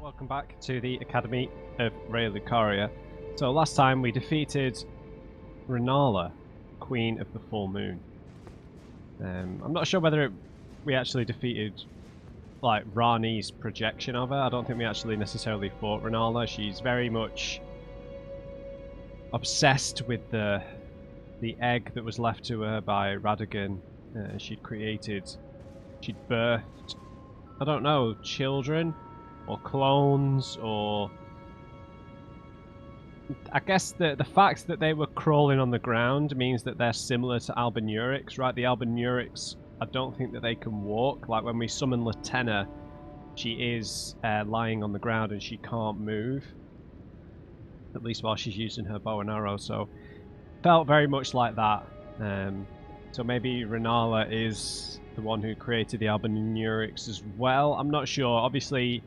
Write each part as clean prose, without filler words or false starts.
welcome back to the Academy of Lucaria. So last time we defeated Rennala, Queen of the Full Moon. I'm not sure whether we actually defeated like Rani's projection of her. I don't think we actually necessarily fought Rennala. She's very much obsessed with the egg that was left to her by Radagon. She'd birthed, I don't know, children or clones, or I guess the fact that they were crawling on the ground means that they're similar to Albinurics, right? The Albinurics, I don't think that they can walk. Like when we summon Latenna, she is lying on the ground and she can't move, at least while she's using her bow and arrow. So felt very much like that. So maybe Rennala is the one who created the Albinurics as well. I'm not sure. Obviously,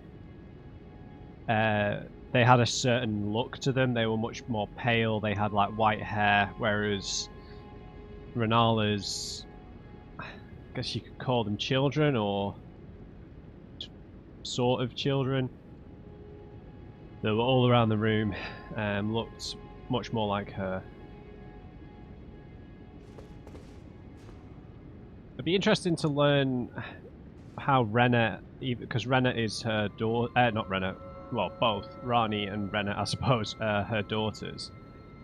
they had a certain look to them. They were much more pale. They had like white hair, whereas Rennala's, I guess you could call them children, or sort of children. They were all around the room, looked much more like her. It'd be interesting to learn how Renna, because Renna is her daughter, not Renna, well, both Rani and Renna, I suppose, her daughters,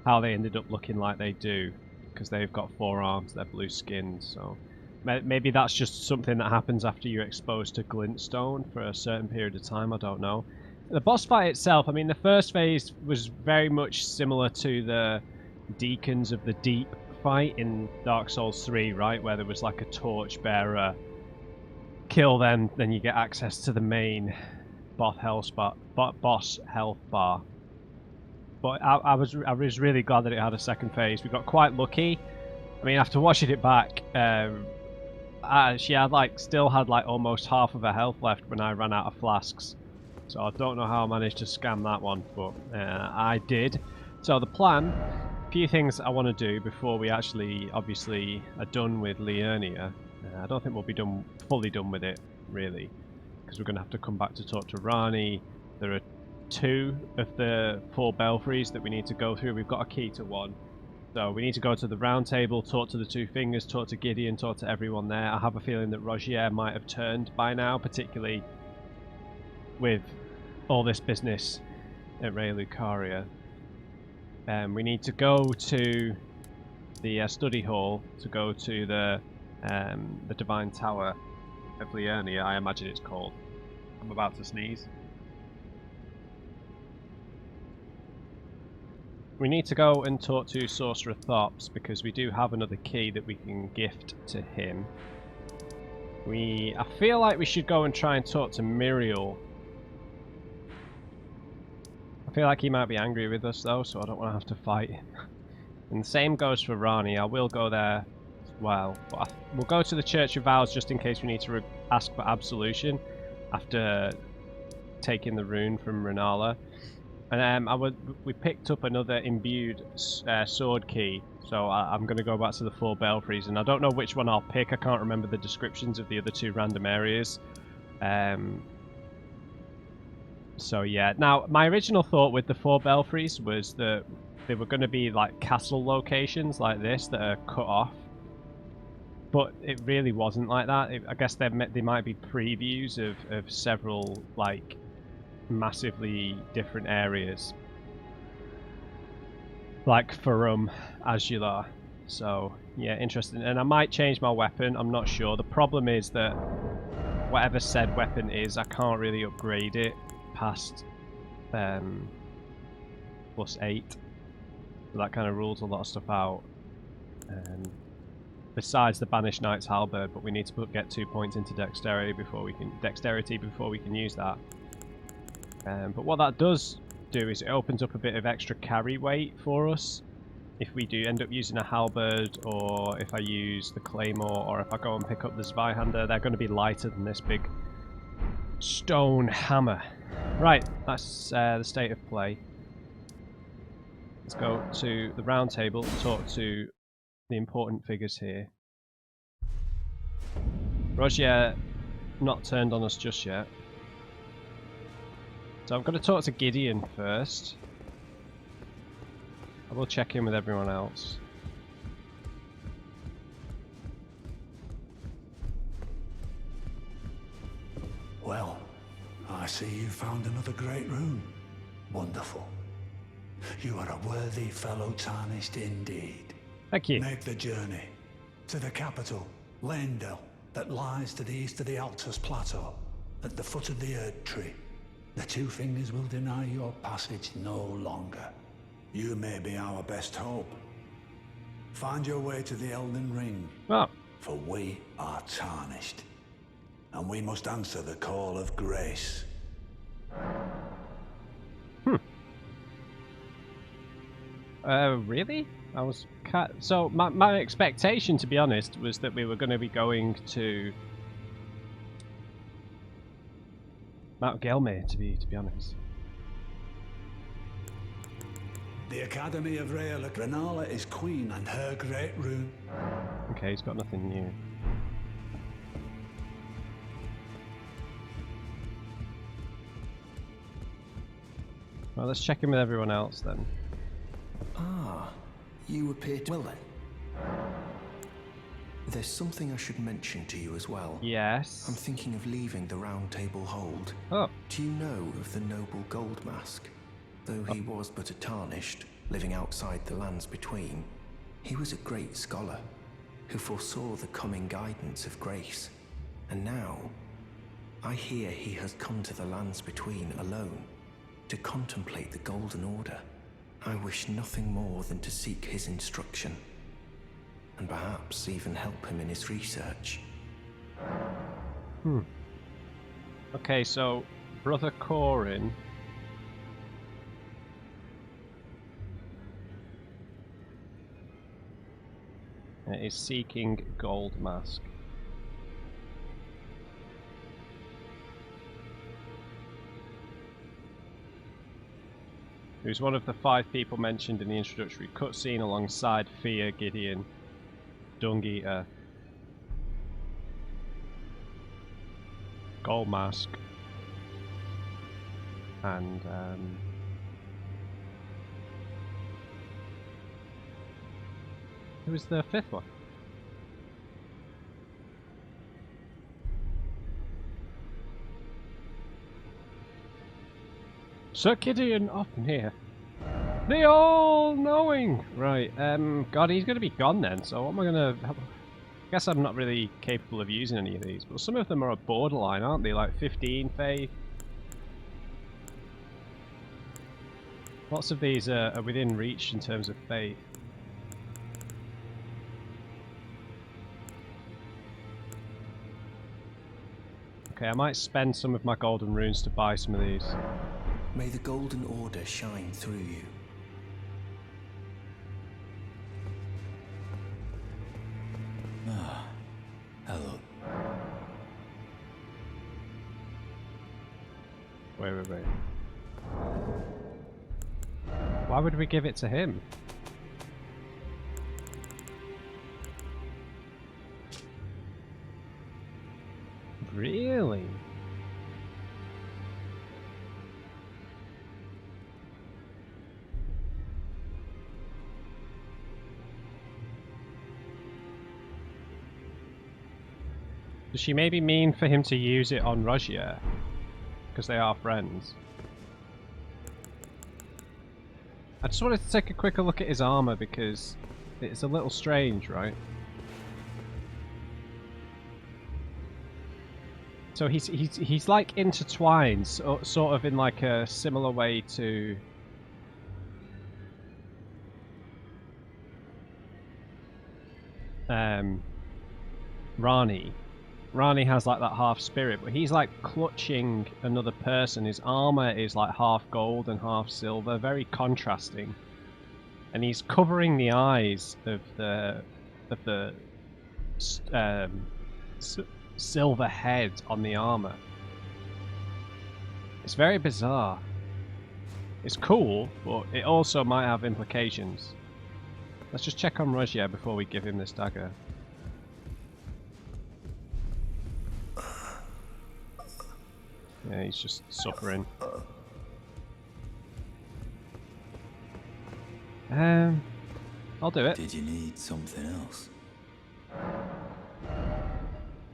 how they ended up looking like they do, because they've got 4 arms, they're blue skinned, so maybe that's just something that happens after you're exposed to glintstone for a certain period of time, I don't know. The boss fight itself, I mean, the first phase was very much similar to the Deacons of the Deep fight in Dark Souls 3, right, where there was like a torchbearer, kill them, then you get access to the main boss health bar. But I was really glad that it had a second phase. We got quite lucky. I mean, after watching it back, she had still had almost half of her health left when I ran out of flasks. So I don't know how I managed to scam that one, but I did. So the plan, a few things I want to do before we actually obviously are done with Liurnia. I don't think we'll be fully done with it, really, because we're going to have to come back to talk to Rani. There are 2 of the 4 belfries that we need to go through. We've got a key to 1. So we need to go to the Roundtable, talk to the 2 Fingers, talk to Gideon, talk to everyone there. I have a feeling that Rogier might have turned by now, particularly with all this business at Lucaria. We need to go to the study hall to go to the Divine Tower of Liurnia, I imagine it's called. I'm about to sneeze. We need to go and talk to Sorcerer Thops, because we do have another key that we can gift to him. I feel like we should go and try and talk to Miriel. I feel like he might be angry with us though, so I don't want to have to fight him. And the same goes for Rani. I will go there as well. But we'll go to the Church of Vows just in case we need to ask for absolution after taking the rune from Rennala. And we picked up another imbued sword key, so I'm going to go back to the 4 belfries, and I don't know which one I'll pick. I can't remember the descriptions of the other 2 random areas. So yeah, now my original thought with the 4 belfries was that they were going to be like castle locations like this that are cut off, but it really wasn't like that. I guess they might be previews of several like massively different areas, like Farum, Azular. So yeah, interesting. And I might change my weapon, I'm not sure. The problem is that whatever said weapon is, I can't really upgrade it past +8. So that kind of rules a lot of stuff out. Besides the Banished Knight's Halberd, but we need to get 2 points into dexterity before we can use that. But what that does do is it opens up a bit of extra carry weight for us if we do end up using a halberd, or if I use the claymore, or if I go and pick up the Zweihander. They're going to be lighter than this big stone hammer. Right, that's the state of play. Let's go to the round table, talk to the important figures here. Rogier not turned on us just yet. So I'm going to talk to Gideon first. I will check in with everyone else. Well, I see you found another great rune. Wonderful. You are a worthy fellow Tarnished indeed. Thank you. Make the journey to the capital, Leyndell, that lies to the east of the Altus Plateau, at the foot of the Erd Tree. The Two Fingers will deny your passage no longer. You may be our best hope. Find your way to the Elden Ring, for we are Tarnished, and we must answer the call of grace. Really? I was so my expectation, to be honest, was that we were going to be going to Mount Gelmir, to be honest. The Academy of Rennala is queen, and her great rune. Okay, he's got nothing new. Well, let's check in with everyone else then. Ah, you appear to... Well then. There's something I should mention to you as well. Yes. I'm thinking of leaving the Roundtable Hold. Oh. Do you know of the noble Gold Mask? Though he was but a Tarnished, living outside the lands between, he was a great scholar, who foresaw the coming guidance of grace. And now, I hear he has come to the lands between alone, to contemplate the Golden Order. I wish nothing more than to seek his instruction, and perhaps even help him in his research. Okay, so Brother Corin is seeking Gold Mask. Who's one of the 5 people mentioned in the introductory cutscene alongside Fia, Gideon, Dung Eater, Gold Mask, and who was the 5th one? Sir Gideon up in here. The all-knowing! Right, God, he's going to be gone then, so what am I going to... I guess I'm not really capable of using any of these, but some of them are a borderline, aren't they? Like 15 faith. Lots of these are within reach in terms of faith. Okay, I might spend some of my golden runes to buy some of these. May the Golden Order shine through you. Ah, hello. Wait. Why would we give it to him? Really? Does she maybe mean for him to use it on Rogier? Because they are friends. I just wanted to take a quicker look at his armor because it's a little strange, right? So he's like intertwined, sort of in like a similar way to Rani. Rani has like that half spirit, but he's like clutching another person. His armor is like half gold and half silver, very contrasting. And he's covering the eyes of the silver head on the armor. It's very bizarre. It's cool, but it also might have implications. Let's just check on Rogier before we give him this dagger. Yeah, he's just suffering. I'll do it. Did you need something else?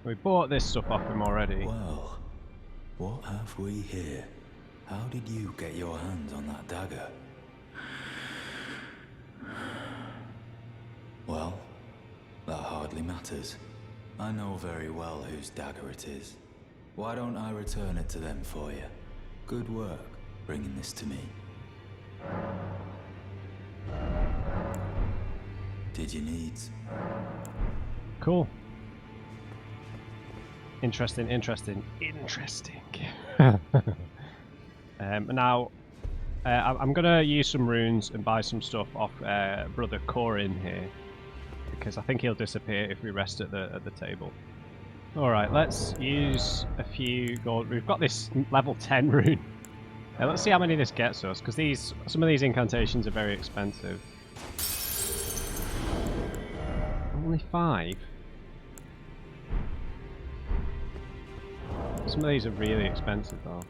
We bought this stuff off him already. Well, what have we here? How did you get your hands on that dagger? Well, that hardly matters. I know very well whose dagger it is. Why don't I return it to them for you? Good work bringing this to me. Did you need? Cool. Interesting. Now, I'm gonna use some runes and buy some stuff off Brother Corin here, because I think he'll disappear if we rest at the table. All right, let's use a few gold. We've got this level 10 rune. Let's see how many this gets us, because some of these incantations are very expensive. Only 5. Some of these are really expensive though.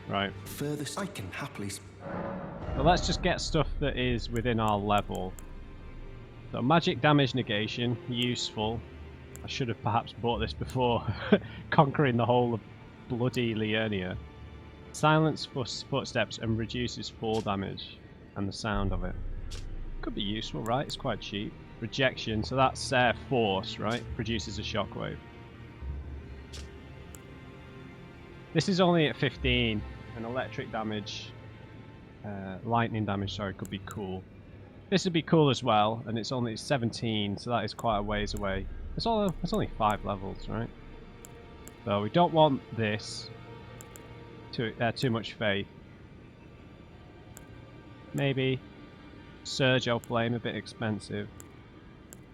Right. Furthest I can happily. But let's just get stuff that is within our level. So magic damage negation, useful. I should have perhaps bought this before conquering the whole of bloody Liurnia. Silence for footsteps and reduces fall damage and the sound of it. Could be useful, right? It's quite cheap. Rejection, so that's force, right? Produces a shockwave. This is only at 15, and electric damage, lightning damage, sorry, could be cool. This would be cool as well, and it's only 17, so that is quite a ways away. It's only 5 levels, right? So we don't want this. Too much faith. Maybe Surge or Flame, a bit expensive.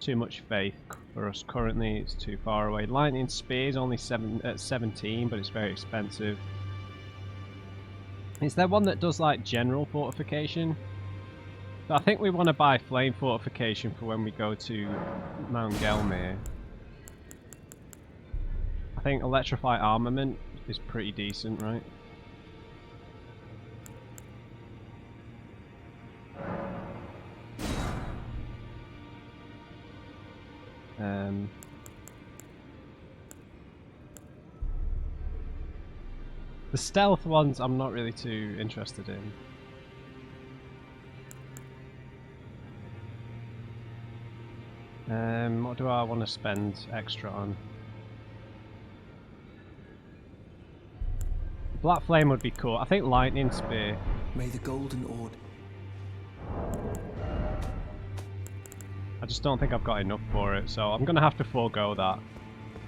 Too much faith for us currently, it's too far away. Lightning Spear is only 17, but it's very expensive. Is there one that does like general fortification? So I think we want to buy Flame Fortification for when we go to Mount Gelmir. I think Electrify Armament is pretty decent, right? The stealth ones I'm not really too interested in. What do I want to spend extra on? Black Flame would be cool. I think Lightning Spear. May the Golden Order. I just don't think I've got enough for it, so I'm going to have to forego that.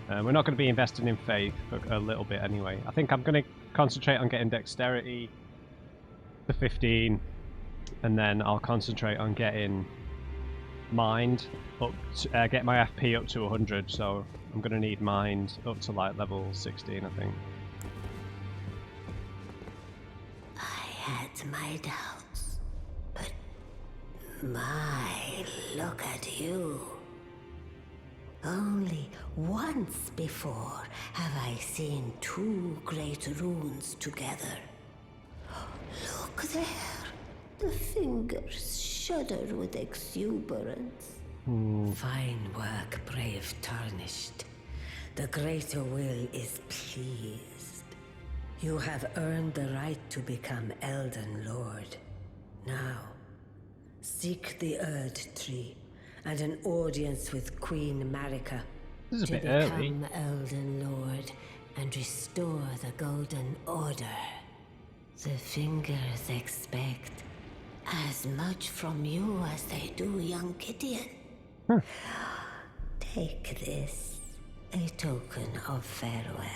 We're not going to be investing in faith for a little bit anyway. I think I'm going to concentrate on getting dexterity to 15, and then I'll concentrate on getting mind up to, get my FP up to 100, so I'm going to need mind up to like level 16, I think. I had my doubts, but look at you. Only once before have I seen 2 great runes together. Look there. The fingers shudder with exuberance. Fine work, brave Tarnished. The greater will is pleased. You have earned the right to become Elden Lord. Now, seek the Erd Tree and an audience with Queen Marika This is a to bit become early. Elden Lord and restore the Golden Order. The fingers expect as much from you as they do young Gideon. Take this, a token of farewell.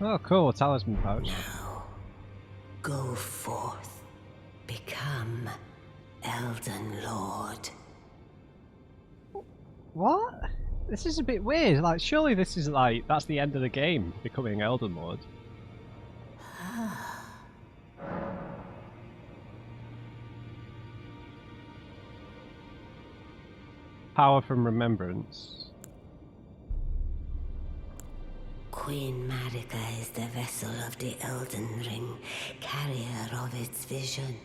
Oh, cool, talisman pouch. Now, go forth, become Elden Lord. What? This is a bit weird. Like, surely this is like, that's the end of the game, becoming Elden Lord. Power from remembrance. Queen Marika is the vessel of the Elden Ring, carrier of its vision.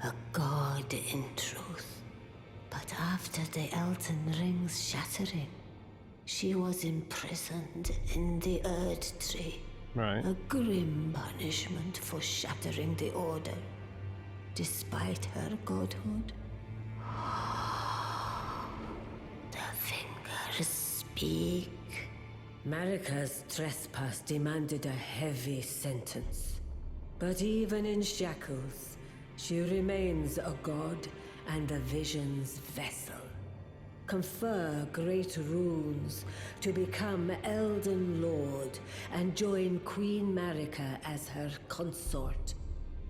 A god in truth. But after the Elden Ring's shattering, she was imprisoned in the Erd Tree. Right. A grim punishment for shattering the Order, despite her godhood. The fingers speak. Marika's trespass demanded a heavy sentence. But even in shackles, she remains a god and the vision's vessel. Confer great runes to become Elden Lord and join Queen Marika as her consort.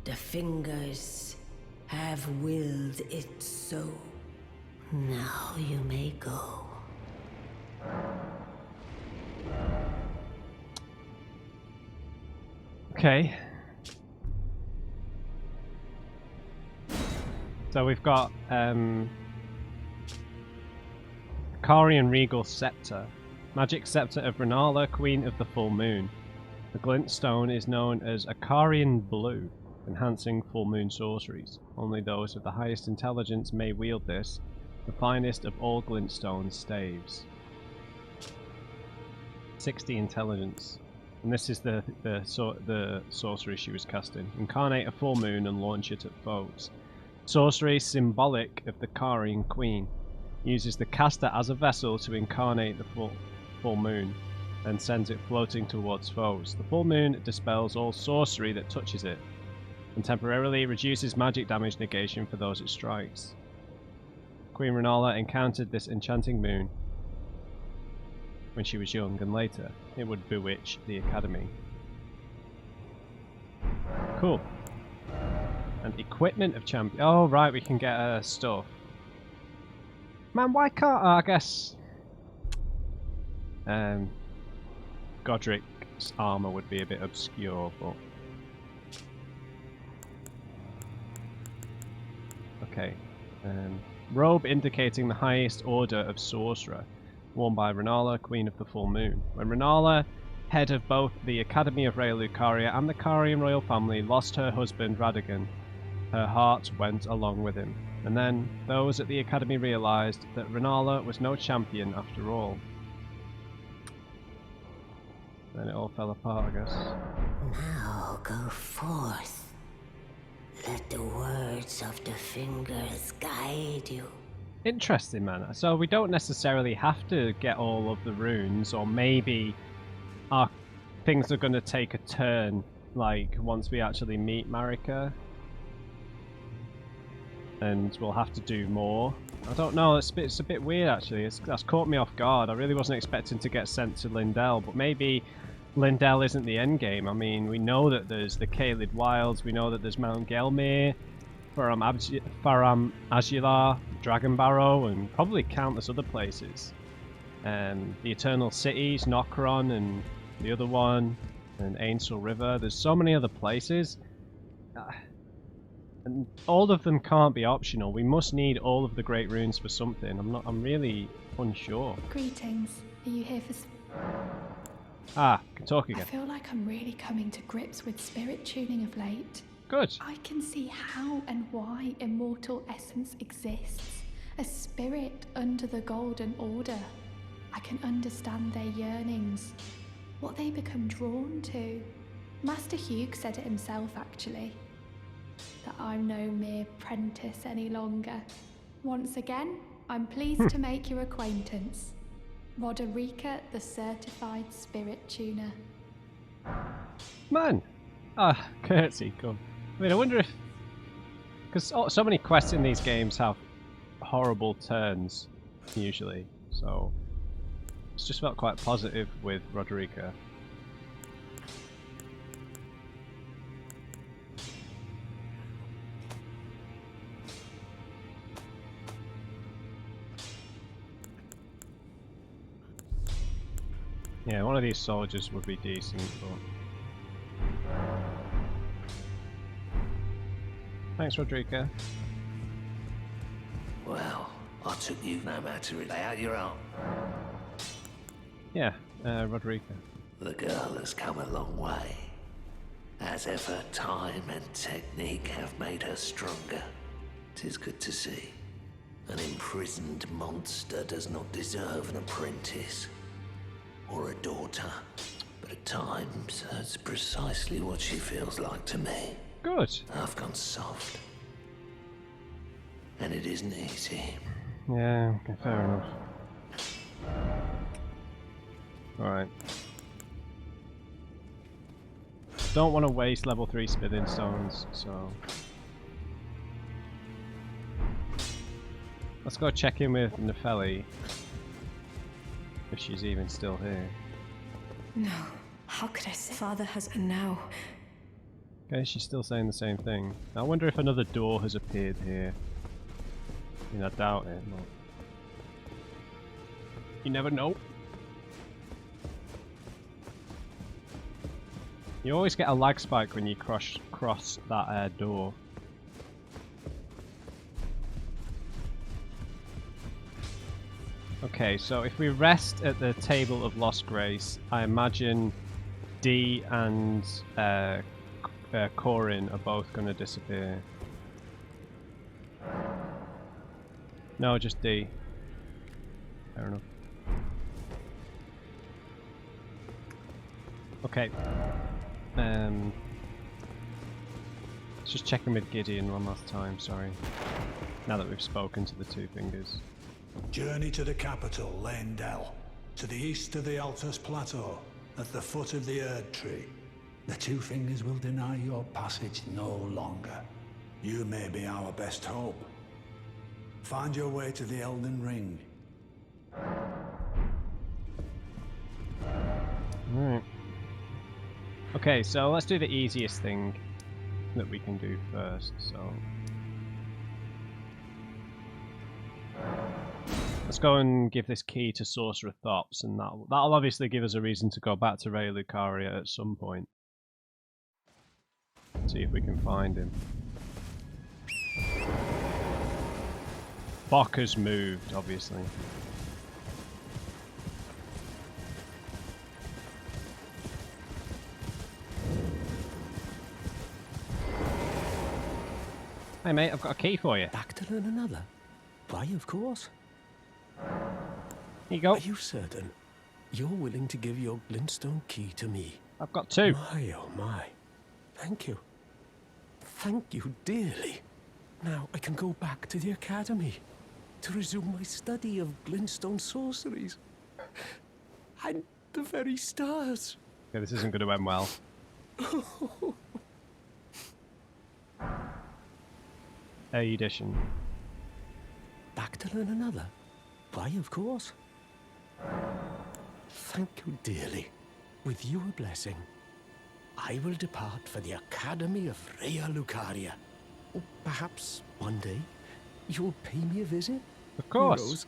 The fingers have willed it so. Now you may go. Okay. So we've got Carian Regal Scepter. Magic Scepter of Rennala, Queen of the Full Moon. The glint stone is known as Acarian Blue, enhancing full moon sorceries. Only those of the highest intelligence may wield this, the finest of all glintstone staves. 60 intelligence. And this is the sorcery she was casting. Incarnate a full moon and launch it at foes. Sorcery symbolic of the Carian Queen. Uses the caster as a vessel to incarnate the full moon, and sends it floating towards foes. The full moon dispels all sorcery that touches it, and temporarily reduces magic damage negation for those it strikes. Queen Rennala encountered this enchanting moon when she was young, and later it would bewitch the Academy. Cool. And equipment of champion. Oh right, we can get stuff. Man, why can't I guess Godric's armor would be a bit obscure, but okay. Robe indicating the highest order of sorcerer, worn by Rennala, Queen of the Full Moon. When Rennala, head of both the Academy of Raya Lucaria and the Carian royal family, lost her husband Radagon, her heart went along with him. And then those at the Academy realised that Rennala was no champion after all. Then it all fell apart, I guess. Now go forth. Let the words of the fingers guide you. Interesting, man. So we don't necessarily have to get all of the runes, or maybe our things are going to take a turn, like once we actually meet Marika. And we'll have to do more. I don't know, it's a bit weird actually. That's caught me off guard. I really wasn't expecting to get sent to Lindell, but maybe Lindell isn't the end game. I mean, we know that there's the Caelid Wilds, we know that there's Mount Gelmir, Faram Azular, Dragon Barrow, and probably countless other places. The Eternal Cities, Nokron, and the other one, and Ainsel River. There's so many other places. And all of them can't be optional. We must need all of the great runes for something. I'm really unsure. Greetings. Are you here for... Can talk again. I feel like I'm really coming to grips with spirit tuning of late. Good. I can see how and why immortal essence exists. A spirit under the Golden Order. I can understand their yearnings. What they become drawn to. Master Hugh said it himself, actually. That I'm no mere apprentice any longer. Once again, I'm pleased to make your acquaintance. Roderica, the certified spirit tuner. Man! Curtsy, come. I mean, I wonder if... Because so many quests in these games have horrible turns, usually. So, it's just felt quite positive with Roderica. Yeah, one of these soldiers would be decent, but... Thanks, Roderica. Well, I took you no matter it. Lay out your arm. Yeah, Roderica. The girl has come a long way. As ever, time and technique have made her stronger. 'Tis good to see. An imprisoned monster does not deserve an apprentice or a daughter. But at times, that's precisely what she feels like to me. Good. I've gone soft. And it isn't easy. Yeah, okay, fair enough. Alright. Don't want to waste level 3 smithing stones, so... Let's go check in with Nefeli. If she's even still here. No, how could I say? Father has now. Okay, she's still saying the same thing. I wonder if another door has appeared here. I mean, I doubt it. But... You never know. You always get a lag spike when you cross that door. Okay, so if we rest at the Table of Lost Grace, I imagine D and Corin are both going to disappear. No, just D. Fair enough. Okay. Let's just check in with Gideon one last time, sorry. Now that we've spoken to the Two Fingers. Journey to the capital, Lendel. To the east of the Altus Plateau, at the foot of the Erd Tree. The Two Fingers will deny your passage no longer. You may be our best hope. Find your way to the Elden Ring. Alright. Okay, so let's do the easiest thing that we can do first, so... Let's go and give this key to Sorcerer Thops, and that'll obviously give us a reason to go back to Ray Lucaria at some point. See if we can find him. Bok has moved, obviously. Hey mate, I've got a key for you. Back to learn another? Why, of course. Here you go. Are you certain? You're willing to give your glintstone key to me? I've got 2. My, oh my. Thank you. Thank you dearly. Now I can go back to the academy to resume my study of glintstone sorceries. And the very stars. Okay, this isn't going to end well. Erudition. Back to learn another? Why, of course. Thank you dearly. With your blessing, I will depart for the Academy of Rea Lucaria. Or perhaps one day you'll pay me a visit. Of course. Who knows?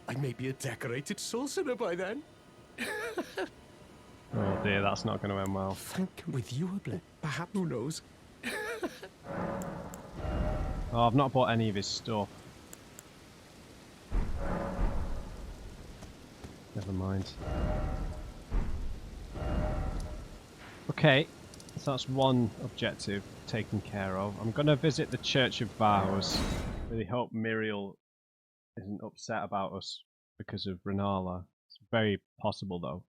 I may be a decorated sorcerer by then. Oh dear, that's not going to end well. Thank you. With your blessing, perhaps. Who knows? Oh, I've not bought any of his stuff. Never mind. Okay, so that's one objective taken care of. I'm going to visit the Church of Vows. Really hope Miriel isn't upset about us because of Rennala. It's very possible though.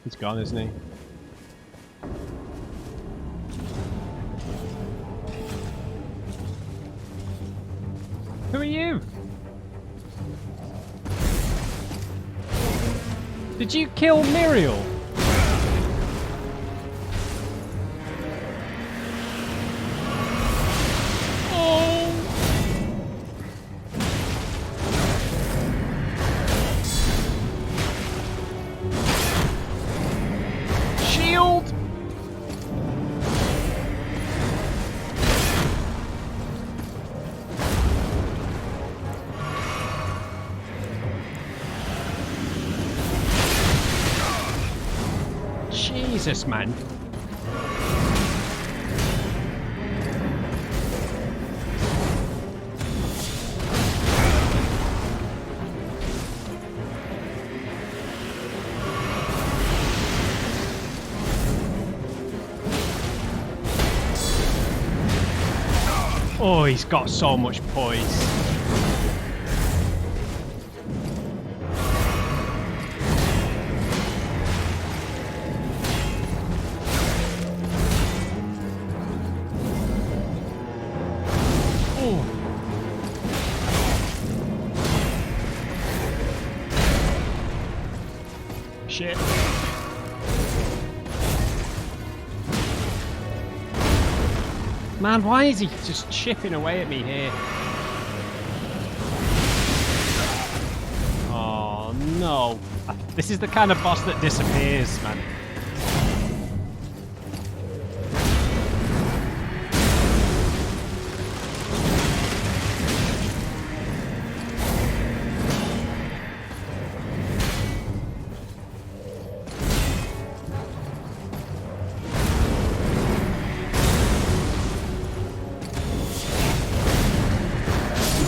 He's gone, isn't he? Who are you? Did you kill Miriel? Oh! Shield! Jesus, man. Oh, he's got so much poise. Shit. Man, why is he just chipping away at me here? Oh no. This is the kind of boss that disappears, man.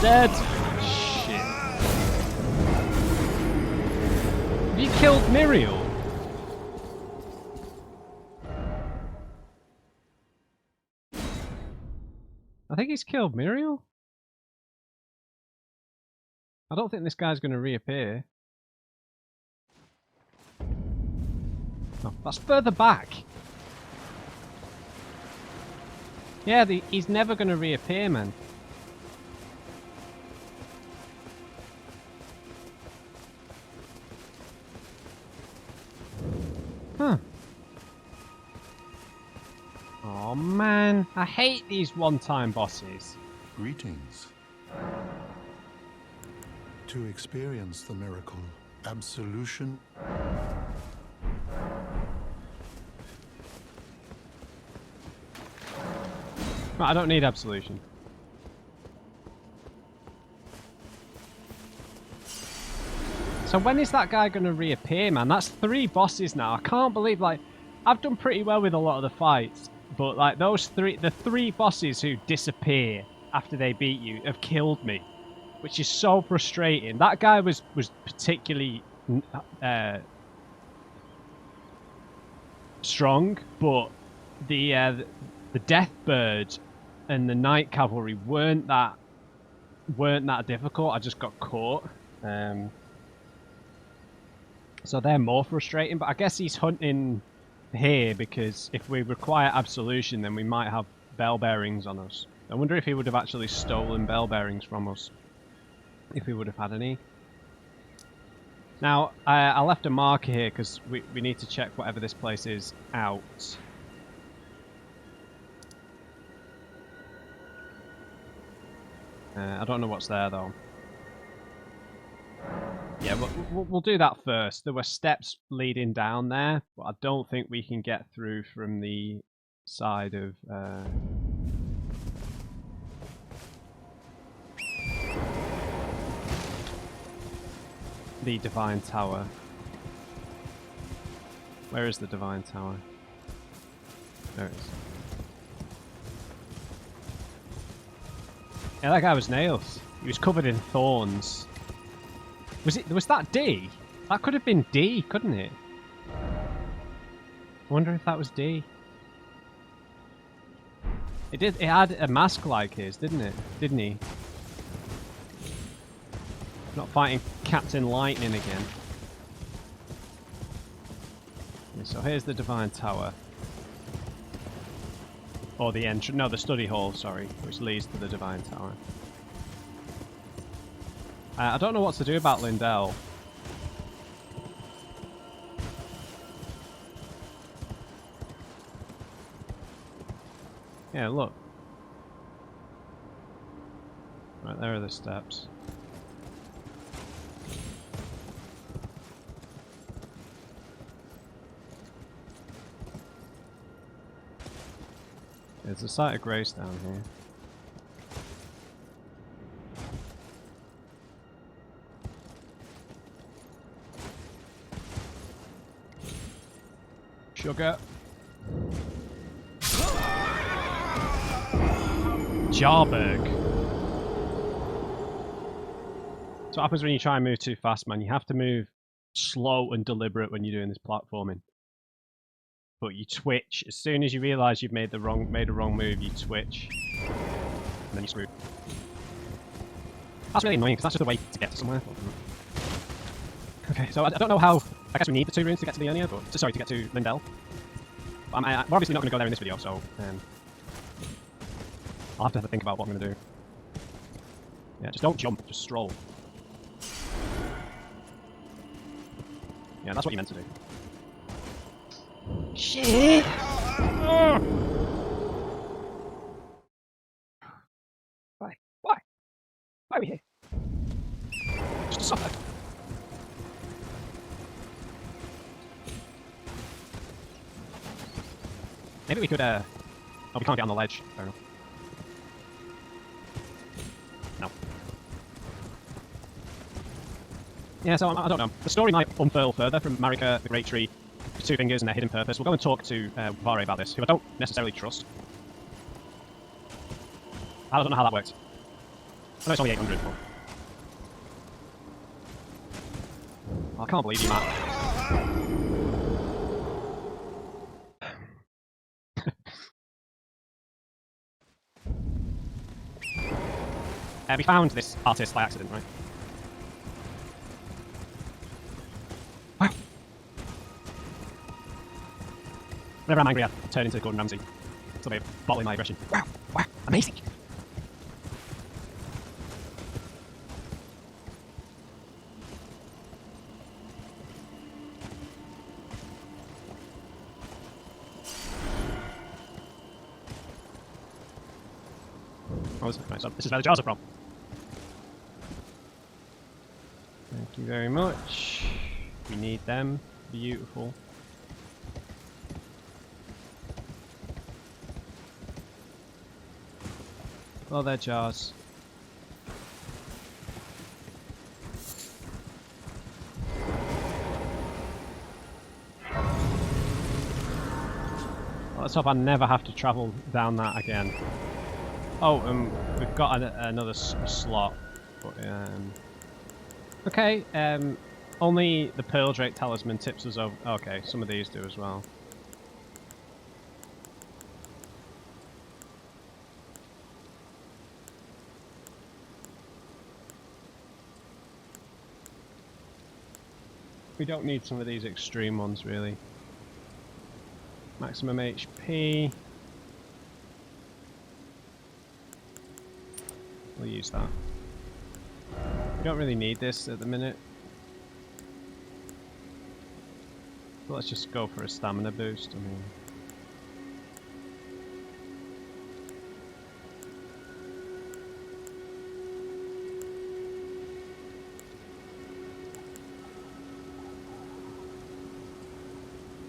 Dead. Shit. Have you killed Muriel? I think he's killed Muriel. I don't think this guy's going to reappear. No, that's further back. Yeah, he's never going to reappear, man. Huh. Oh man, I hate these one-time bosses. Greetings. To experience the miracle, absolution. Right, I don't need absolution. So when is that guy going to reappear, man? That's 3 bosses now. I can't believe, like, I've done pretty well with a lot of the fights, but like the 3 bosses who disappear after they beat you have killed me, which is so frustrating. That guy was particularly strong, but the Deathbird and the Night Cavalry weren't that difficult. I just got caught. So they're more frustrating, but I guess he's hunting here because if we require absolution, then we might have bell bearings on us. I wonder if he would have actually stolen bell bearings from us, if we would have had any. Now, I left a marker here because we need to check whatever this place is out. I don't know what's there, though. Yeah, but we'll do that first. There were steps leading down there, but I don't think we can get through from the side of... the Divine Tower. Where is the Divine Tower? There it is. Yeah, that guy was nails. He was covered in thorns. Was that D? That could have been D, couldn't it? I wonder if that was D. It did. It had a mask like his, didn't it? Didn't he? Not fighting Captain Lightning again. Okay, so here's the Divine Tower. Or the entrance. No, the study hall, sorry, which leads to the Divine Tower. I don't know what to do about Lindell. Yeah, look. Right, there are the steps. There's a site of grace down here. Sugar. Jarburg. So what happens when you try and move too fast, man? You have to move slow and deliberate when you're doing this platforming. But you twitch as soon as you realise you've made a wrong move. You twitch. and then you're screwed. That's really annoying, because that's just a way to get to somewhere. Okay, so I don't know how... I guess we need the 2 runes to get to the Ionia, but... Sorry, to get to Lindell. But we're obviously not going to go there in this video, so... I'll have to think about what I'm going to do. Yeah, just don't jump, just stroll. Yeah, that's what you meant to do. Shit! Why? Why? Why are we here? Just to suffer. Maybe we could, Oh, we can't get on the ledge. Fair enough. No. Yeah, so I don't know. The story might unfurl further from Marika, the Great Tree, the 2 Fingers, and their hidden purpose. We'll go and talk to Vare about this, who I don't necessarily trust. I don't know how that works. I know it's only 800, but... I can't believe you, Matt. We found this artist by accident, right? Wow. Whenever I'm angry, I turn into Gordon Ramsay. It's a way of bottling my aggression. Wow, wow, amazing! Oh, right, so this is where the jars are from. Thank you very much. We need them. Beautiful. Oh, they're jars. Well, let's hope I never have to travel down that again. Oh, we've got another slot. But, okay, only the Pearl Drake Talisman tips us over. Okay, some of these do as well. We don't need some of these extreme ones, really. Maximum HP. We'll use that. We don't really need this at the minute. But let's just go for a stamina boost. I mean...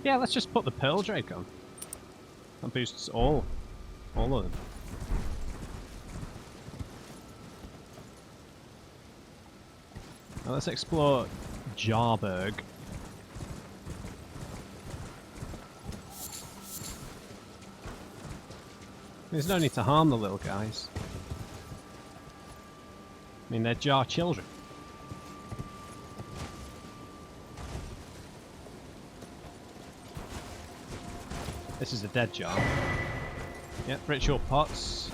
Yeah, let's just put the Pearl Drake on. That boosts all of them. Now let's explore Jarburg. There's no need to harm the little guys. I mean, they're jar children. This is a dead jar. Yep, ritual pots.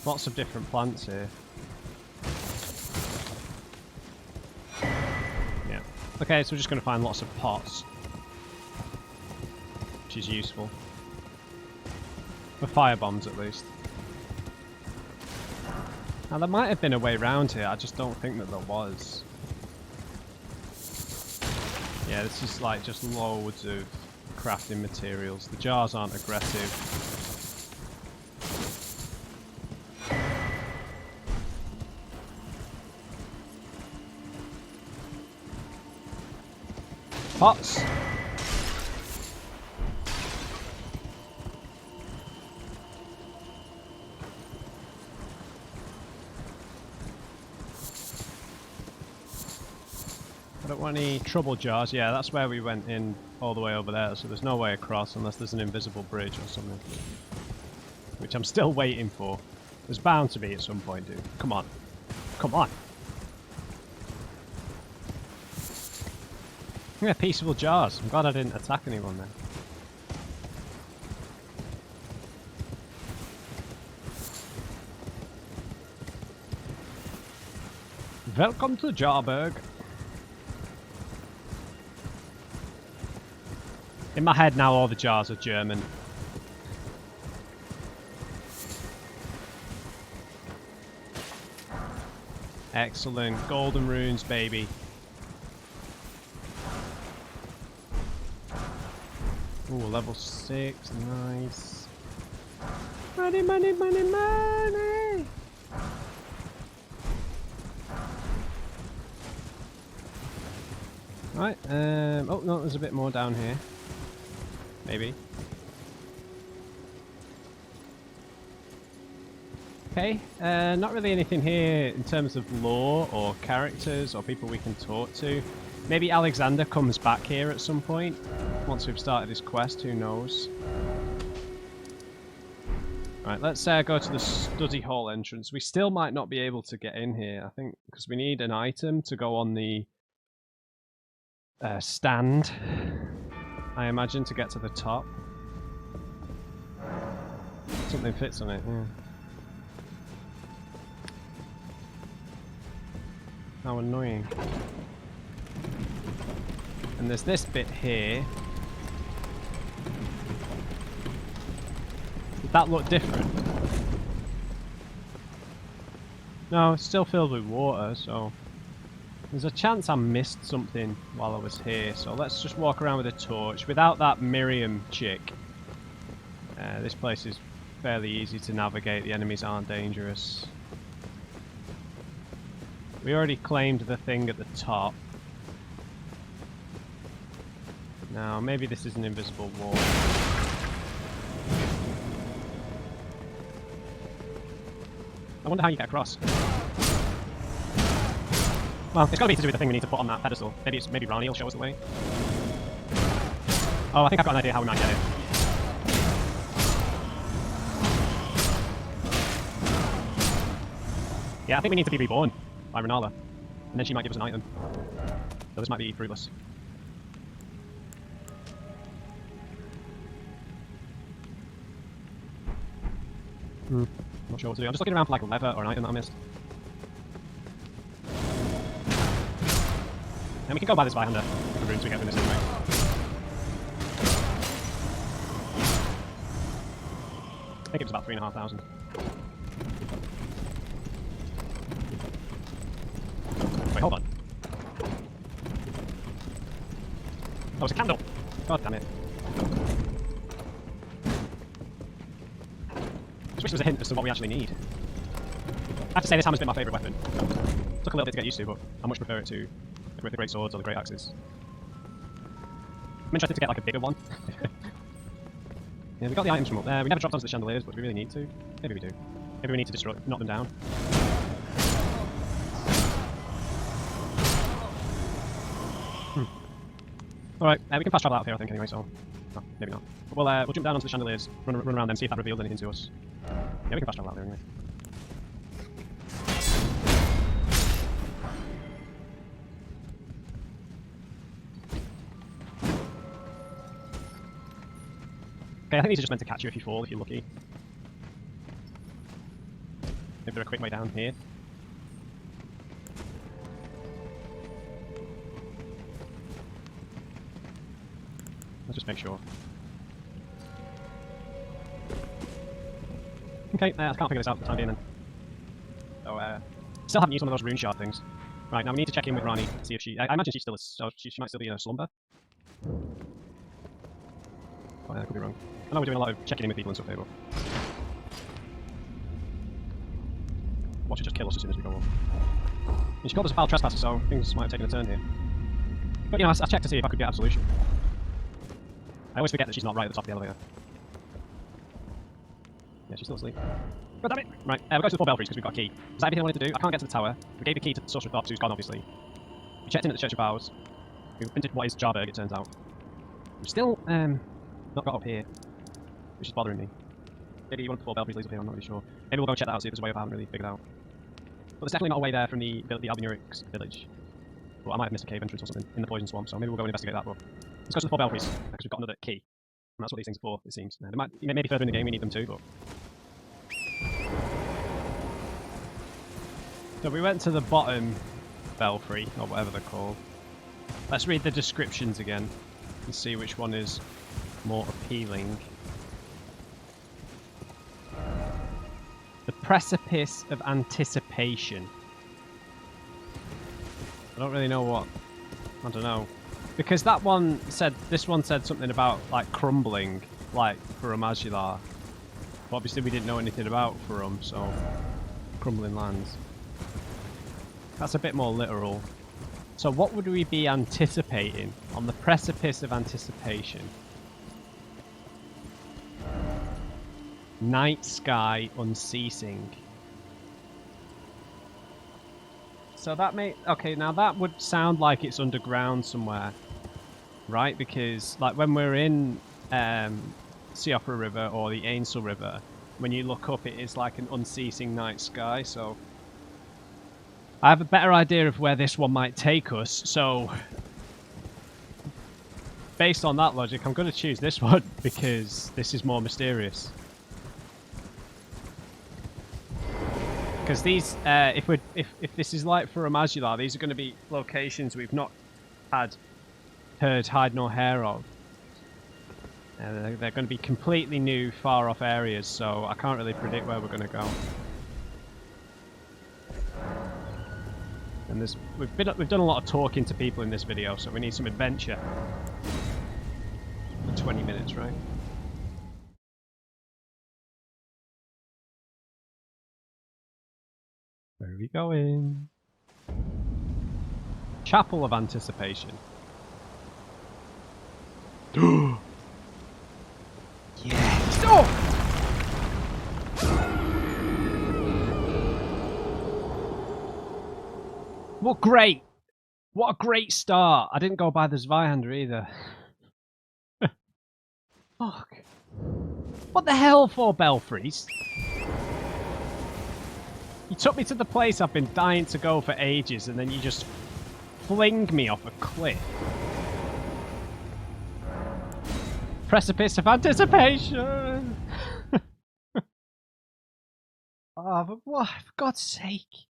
Lots of different plants here. Yeah. Okay, so we're just going to find lots of pots. Which is useful. For fire bombs, at least. Now, there might have been a way around here, I just don't think that there was. Yeah, this is like just loads of crafting materials. The jars aren't aggressive. Pots! I don't want any trouble jars. Yeah, that's where we went in all the way over there, so there's no way across unless there's an invisible bridge or something. Which I'm still waiting for. There's bound to be at some point, dude. Come on. Come on. Yeah, peaceful jars. I'm glad I didn't attack anyone there. Welcome to Jarburg. In my head now, all the jars are German. Excellent. Golden runes, baby. Ooh, level 6. Nice. Money, money, money, money! Right, oh no, there's a bit more down here. Maybe. Okay, not really anything here in terms of lore or characters or people we can talk to. Maybe Alexander comes back here at some point, once we've started this quest, who knows. Right, let's go to the study hall entrance. We still might not be able to get in here, I think, because we need an item to go on the stand, I imagine, to get to the top. Something fits on it, yeah. How annoying. And there's this bit here. Did that look different? No, it's still filled with water, so... There's a chance I missed something while I was here, so let's just walk around with a torch. Without that Miriam chick, this place is fairly easy to navigate. The enemies aren't dangerous. We already claimed the thing at the top. Now, maybe this is an invisible wall. I wonder how you get across. Well, it's got to be to do with the thing we need to put on that pedestal. Maybe Ronnie will show us the way. Oh, I think I've got an idea how we might get it. Yeah, I think we need to be reborn by Rennala, and then she might give us an item. So this might be fruitless. Not sure what to do. I'm just looking around for like a lever or an item that I missed. And we can go buy this by under the runes we get from this anyway. I think it was about 3,500. Wait, hold on. Oh, it's a candle! God damn it. I wish there was a hint as to what we actually need. I have to say, this hammer's been my favourite weapon. Took a little bit to get used to, but I much prefer it to the great swords or the great axes. I'm interested to get like a bigger one. Yeah, we got the items from up there. We never dropped onto the chandeliers, but do we really need to? Maybe we do. Maybe we need to knock them down. Alright, we can fast travel out of here, I think, anyway, so... Oh, maybe not. But we'll jump down onto the chandeliers, run around them, see if that revealed anything to us. Yeah, we can fast travel out there, anyway. Okay, I think these are just meant to catch you if you fall, if you're lucky. Maybe there's a quick way down here. Let's just make sure. Okay, I can't figure this out for the time being then. So, still haven't used one of those rune shard things. Right, now we need to check in with Ronnie, see if she... I imagine she still is, so she might still be in a slumber. Oh, yeah, I could be wrong. I know we're doing a lot of checking in with people and stuff here, but... Watch her just kill us as soon as we go up. And she called us a foul trespasser, so things might have taken a turn here. But, you know, I checked to see if I could get absolution. I always forget that she's not right at the top of the elevator. Yeah, she's still asleep. God damn it! Right, we'll go to the 4 belfries because we've got a key. Is that everything I wanted to do? I can't get to the tower. We gave the key to Sorcerer Thops, who's gone, obviously. We checked in at the Church of Vows. We've printed what is Jarburg, it turns out. We've still, not got up here, which is bothering me. Maybe one of the 4 belfries leads up here, I'm not really sure. Maybe we'll go check that out, see if there's a way up I haven't really figured out. But there's definitely not a way there from the Albinurics village. But I might have missed a cave entrance or something in the poison swamp, so maybe we'll go and investigate that. But let's go to the 4 belfries, because we've got another key. And that's what these things are for, it seems. They might, maybe further in the game we need them too, but... So we went to the bottom belfry, or whatever they're called. Let's read the descriptions again and see which one is more appealing. The precipice of anticipation. I don't really know what. I don't know. Because that one said, this one said something about like crumbling, like Majular. But obviously we didn't know anything about Furum, so crumbling lands. That's a bit more literal. So what would we be anticipating on the precipice of anticipation? Night sky unceasing. So that may... Okay, now that would sound like it's underground somewhere. Right? Because, like, when we're in Siofra River or the Ainsel River, when you look up, it is like an unceasing night sky, so... I have a better idea of where this one might take us, so... Based on that logic, I'm going to choose this one, because this is more mysterious. Because these, if this is like for Majular, these are going to be locations we've not heard hide nor hair of. They're going to be completely new, far-off areas, so I can't really predict where we're going to go. And we've done a lot of talking to people in this video, so we need some adventure. For 20 minutes, right? Where are we going? Chapel of Anticipation. Yes! Oh! What great! What a great start! I didn't go by the Zweihander either. Fuck. What the hell for belfries? You took me to the place I've been dying to go for ages, and then you just fling me off a cliff. Precipice of anticipation! Oh, but what? For God's sake.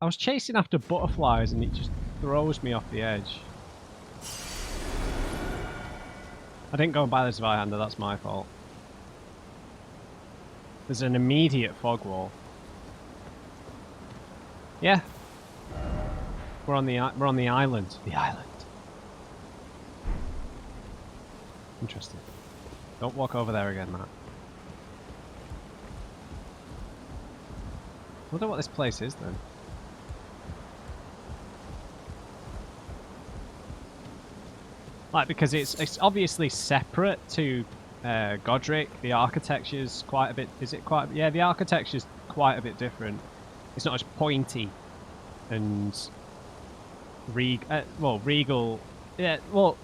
I was chasing after butterflies and it just throws me off the edge. I didn't go and buy the Zweihander, that's my fault. There's an immediate fog wall. Yeah. We're on the island. The island. Interesting. Don't walk over there again, Matt. I wonder what this place is then. Like, because it's obviously separate to Godric. The architecture's quite a bit... Is it quite... Yeah, the architecture's quite a bit different. It's not as pointy and... regal... Yeah, well...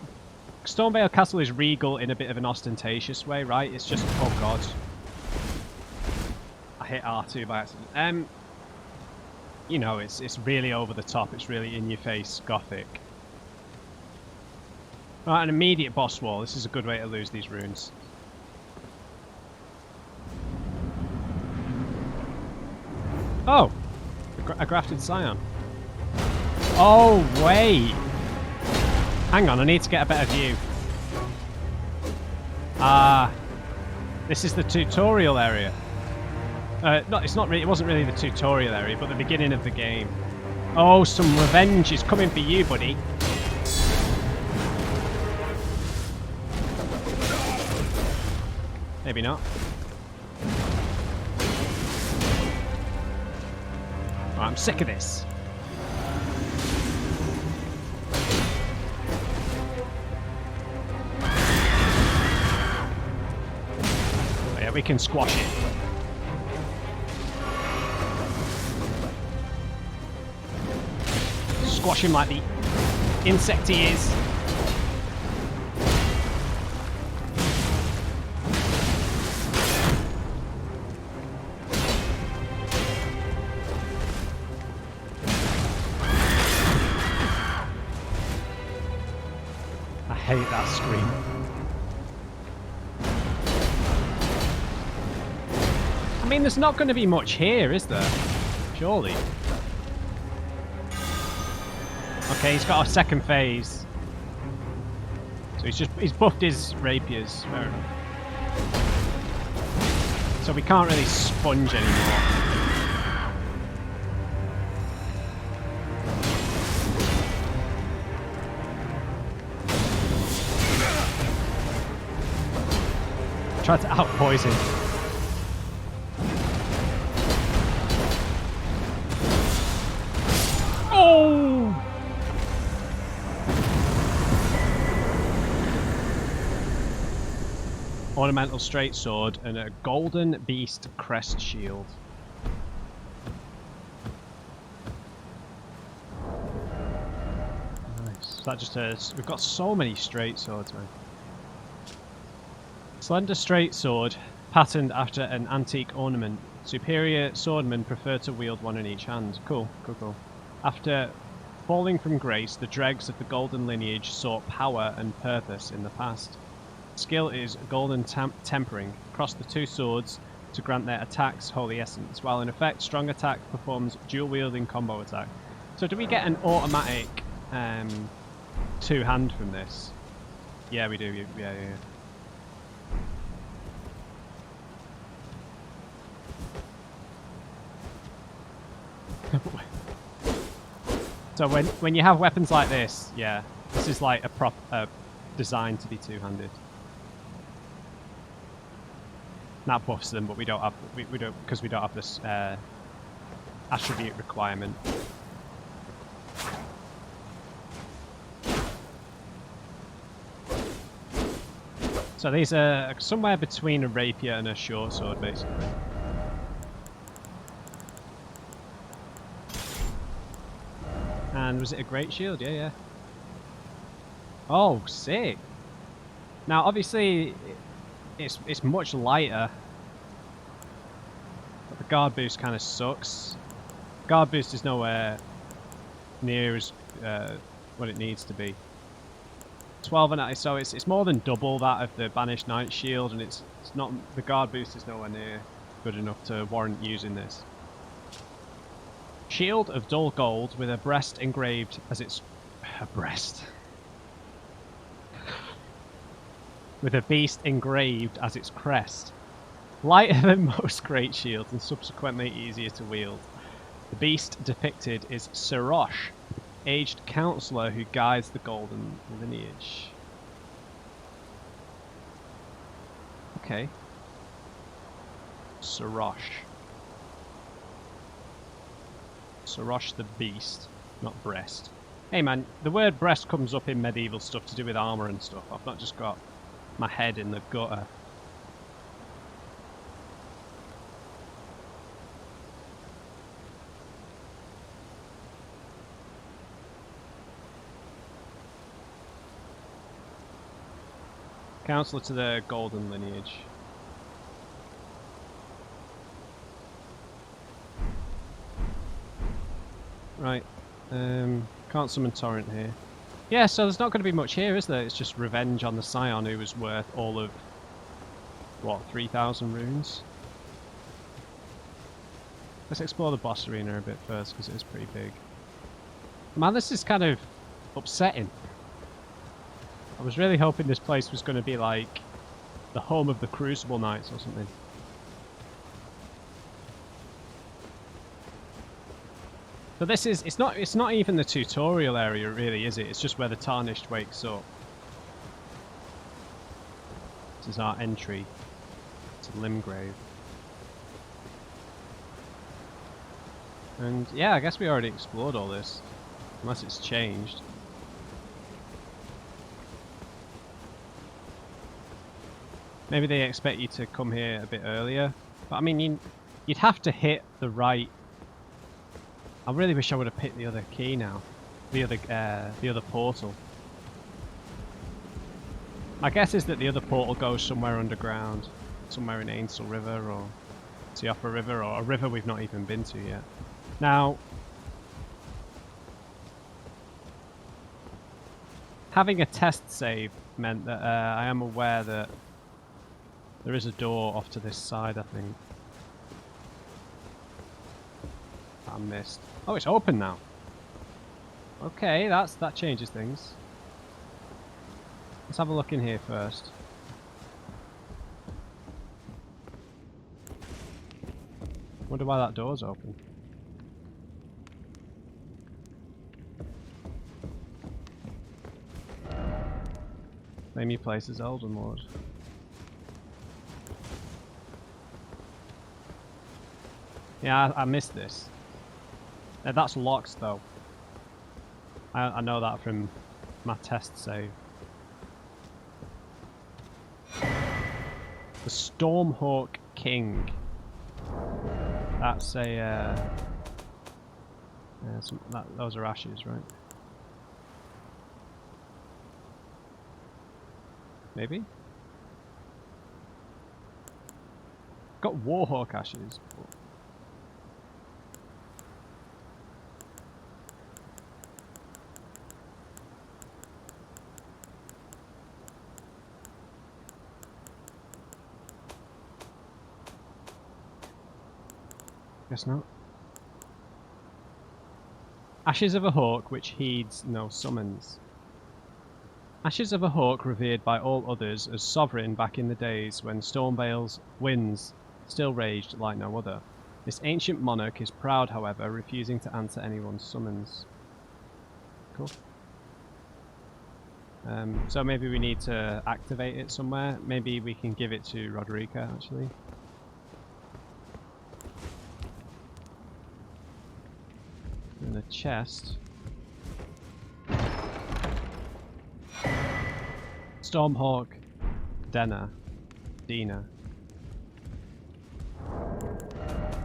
Stormvale Castle is regal in a bit of an ostentatious way, right? It's just... Oh, God. I hit R2 by accident. You know, it's really over the top. It's really in-your-face Gothic. Right, an immediate boss wall. This is a good way to lose these runes. Oh! A grafted scion. Oh, wait! Hang on, I need to get a better view. This is the tutorial area. No, it's not really, it wasn't really the tutorial area, but the beginning of the game. Oh, some revenge is coming for you, buddy. Maybe not. Oh, I'm sick of this. Oh, yeah, we can squash it. Squash him like the insect he is. I hate that scream. I mean, there's not going to be much here, is there? Surely. Okay, he's got a second phase. So he's buffed his rapiers. Fair enough. So we can't really sponge anymore. Tried to out-poison. Oh! Ornamental straight sword and a golden beast crest shield. Nice. That just we've got so many straight swords, man. Slender straight sword, patterned after an antique ornament. Superior swordmen prefer to wield one in each hand. Cool, cool, cool. After falling from grace, the dregs of the golden lineage sought power and purpose in the past. Skill is golden tempering. Cross the two swords to grant their attacks holy essence. While in effect, strong attack performs dual wielding combo attack. So do we get an automatic two-hand from this? Yeah, we do. Yeah. So when you have weapons like this, yeah, this is like a designed to be two-handed. That buffs them, but we don't have we don't because we don't have this attribute requirement. So these are somewhere between a rapier and a short sword, basically. And was it a great shield? Yeah. Oh, sick. Now, obviously, it's much lighter. But the guard boost kind of sucks. Guard boost is nowhere near as what it needs to be. 12 and so it's more than double that of the Banished Knight shield, and it's not, the guard boost is nowhere near good enough to warrant using this. Shield of dull gold with a breast engraved as its with a beast engraved as its crest. Lighter than most great shields and subsequently easier to wield. The beast depicted is Sirosh, aged counselor who guides the golden lineage. Okay. Sirosh. Sirosh the beast, not breast. Hey man, the word breast comes up in medieval stuff to do with armour and stuff. I've not just got my head in the gutter. Counselor to the golden lineage. Right. Can't summon Torrent here. Yeah, so there's not going to be much here, is there? It's just revenge on the Scion, who was worth all of, what, 3,000 runes? Let's explore the boss arena a bit first, because it is pretty big. Man, this is kind of upsetting. I was really hoping this place was going to be like the home of the Crucible Knights or something. So this is, it's not even the tutorial area really, is it? It's just where the Tarnished wakes up. This is our entry to Limgrave. And yeah, I guess we already explored all this. Unless it's changed. Maybe they expect you to come here a bit earlier. But I mean, you'd have to hit the right... I really wish I would have picked the other key now. The other portal. My guess is that the other portal goes somewhere underground. Somewhere in Ainsel River or Tiafa River, or a river we've not even been to yet. Now, having a test save meant that I am aware that there is a door off to this side, I think. I missed. Oh, it's open now. Okay, that changes things. Let's have a look in here first. Wonder why that door's open. Name your place as Elden Lord. Yeah, I missed this. That's locked though. I know that from my test save. The Stormhawk King. That's a those are ashes, right? Maybe? Got Warhawk ashes. Guess not. Ashes of a hawk which heeds no summons. Ashes of a hawk revered by all others as sovereign back in the days when Stormvale's winds still raged like no other. This ancient monarch is proud, however, refusing to answer anyone's summons. Cool. So maybe we need to activate it somewhere. Maybe we can give it to Roderica, actually. In the chest. Stormhawk Dina.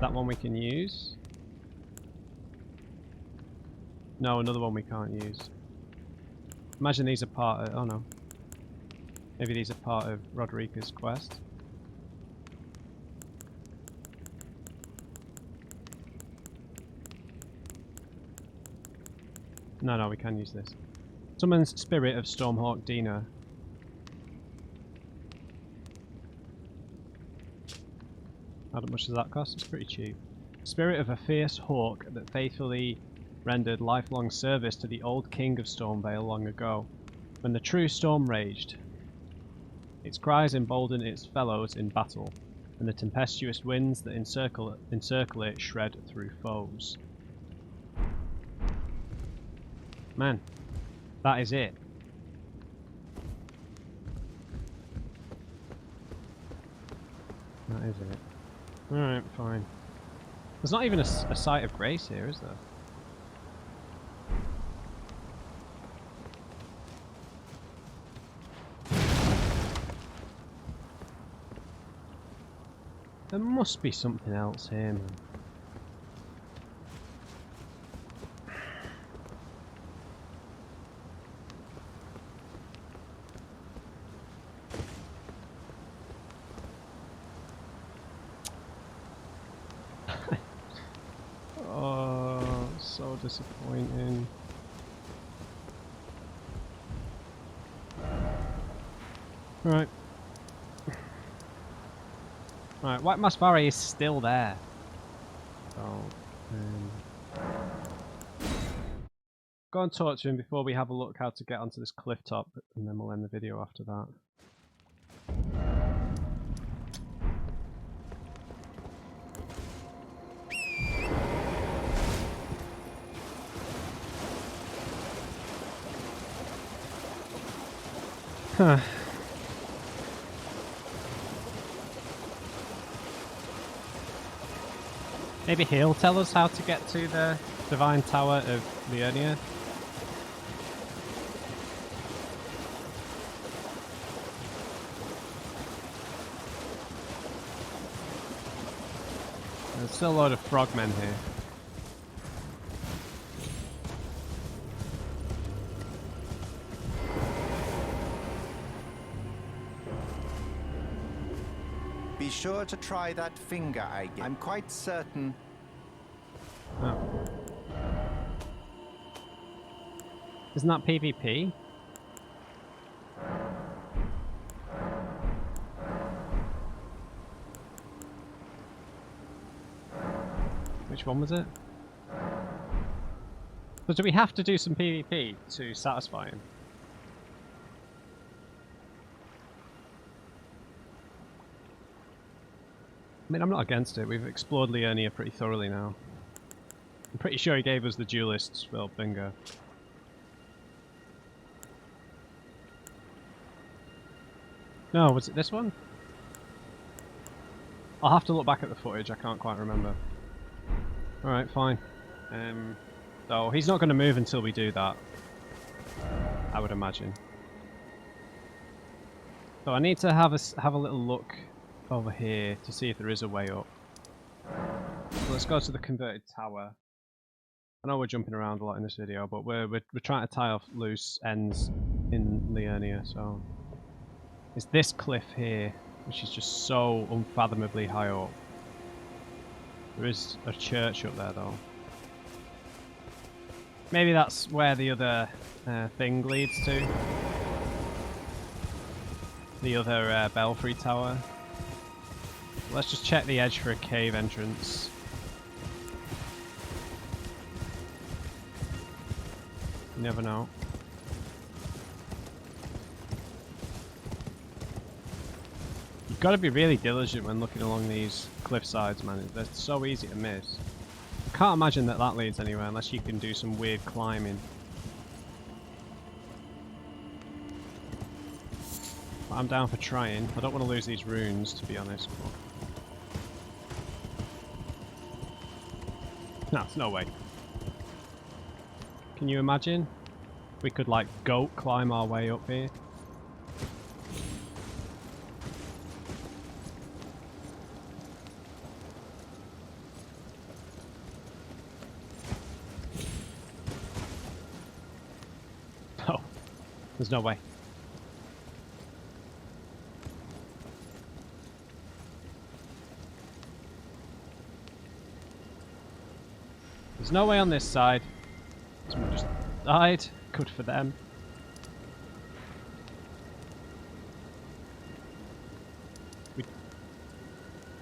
That one we can use. No, another one we can't use. Imagine these are part of... oh no. Maybe these are part of Roderica's quest. No, we can use this. Summons Spirit of Stormhawk Dina. How much does that cost? It's pretty cheap. Spirit of a fierce hawk that faithfully rendered lifelong service to the old king of Stormvale long ago, when the true storm raged. Its cries embolden its fellows in battle, and the tempestuous winds that encircle it shred through foes. Man, that is it. That is it. Alright, fine. There's not even a site of grace here, is there? There must be something else here, man. Oh, so disappointing. Right. Right, White Mask Barry is still there. So, go and talk to him before we have a look how to get onto this cliff top, and then we'll end the video after that. Huh. Maybe he'll tell us how to get to the Divine Tower of Liurnia. There's still a load of frogmen here. Be sure to try that finger I gave. I'm quite certain. Oh. Isn't that PvP? Which one was it? But do we have to do some PvP to satisfy him? I mean, I'm not against it. We've explored Liurnia pretty thoroughly now. I'm pretty sure he gave us the duelist's finger. No, was it this one? I'll have to look back at the footage, I can't quite remember. Alright, fine. So he's not going to move until we do that, I would imagine. So I need to have a little look over here to see if there is a way up. So let's go to the converted tower. I know we're jumping around a lot in this video, but we're trying to tie off loose ends in Liurnia, so it's this cliff here, which is just so unfathomably high up. There is a church up there though. Maybe that's where the other thing leads to. The other belfry tower. Let's just check the edge for a cave entrance. You never know. You've got to be really diligent when looking along these cliff sides, man. They're so easy to miss. Can't imagine that that leads anywhere unless you can do some weird climbing. But I'm down for trying. I don't want to lose these runes, to be honest. No, there's no way. Can you imagine? We could like goat climb our way up here. Oh, there's no way. There's no way on this side. Someone just died. Good for them.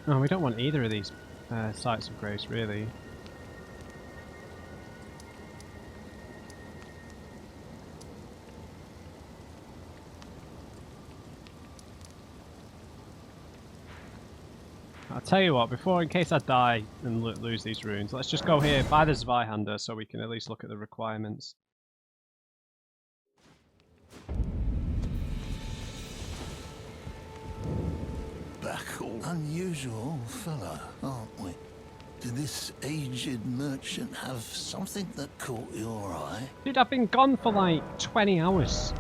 No, we don't want either of these sites of grace, really. I'll tell you what, in case I die and lose these runes, let's just go here, buy the Zweihander so we can at least look at the requirements. Unusual fellow, aren't we? Did this aged merchant have something that caught your eye? Dude, I've been gone for like 20 hours.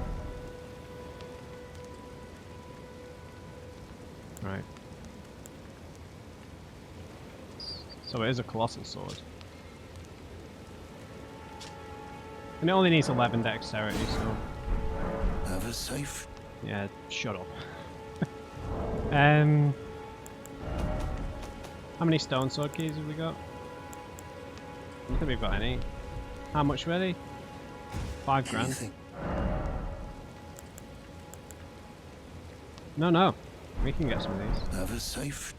Right. So it is a colossal sword. And it only needs 11 dexterity, so... Have a safe... Yeah, shut up. How many stone sword keys have we got? I don't think we've got any. How much were they? 5 grand. No. We can get some of these. Have a safe...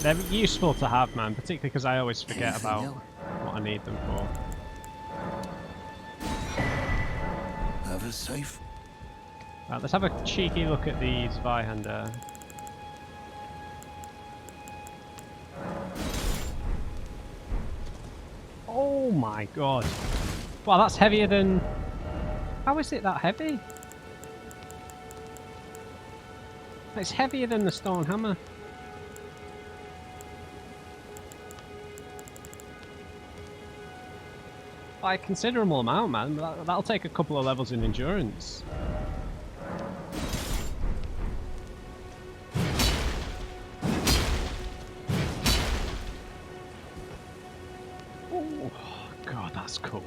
They're useful to have, man, particularly because I always forget about what I need them for. Have a safe... Right, let's have a cheeky look at the Zweihander. Oh my god. Wow, that's heavier than... How is it that heavy? It's heavier than the stone hammer. By a considerable amount, man. That'll take a couple of levels in endurance. Oh, God, that's cool.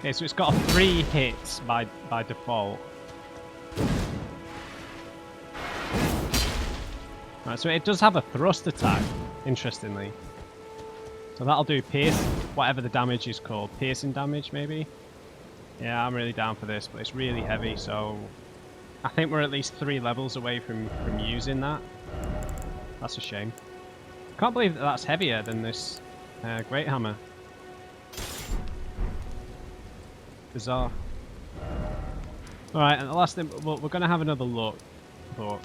Okay, so it's got 3 hits by default. Right, so it does have a thrust attack, interestingly. So that'll do pierce, whatever the damage is called. Piercing damage, maybe? Yeah, I'm really down for this, but it's really heavy, so... I think we're at least 3 levels away from using that. That's a shame. Can't believe that that's heavier than this Great Hammer. Bizarre. Alright, and the last thing, well, we're going to have another look, but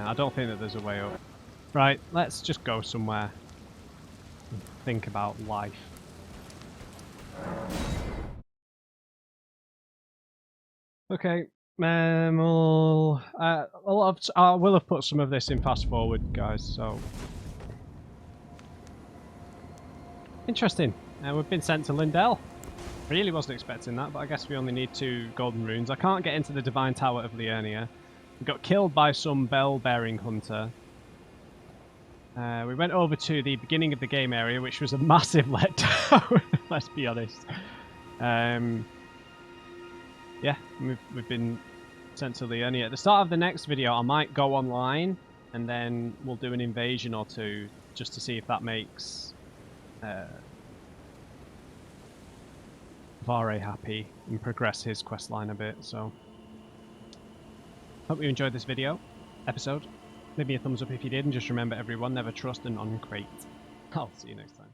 I don't think that there's a way up. Right, let's just go somewhere and think about life. Okay, I will have put some of this in fast forward, guys, so... Interesting. We've been sent to Lindell. Really wasn't expecting that, but I guess we only need 2 golden runes. I can't get into the Divine Tower of Liurnia. We got killed by some bell-bearing hunter. We went over to the beginning of the game area, which was a massive letdown, let's be honest. Yeah, we've been sent to Liurnia. At the start of the next video, I might go online, and then we'll do an invasion or 2, just to see if that makes Vare happy and progress his questline a bit. So, hope you enjoyed this episode. Leave me a thumbs up if you did, and just remember everyone, never trust an uncrate. I'll see you next time.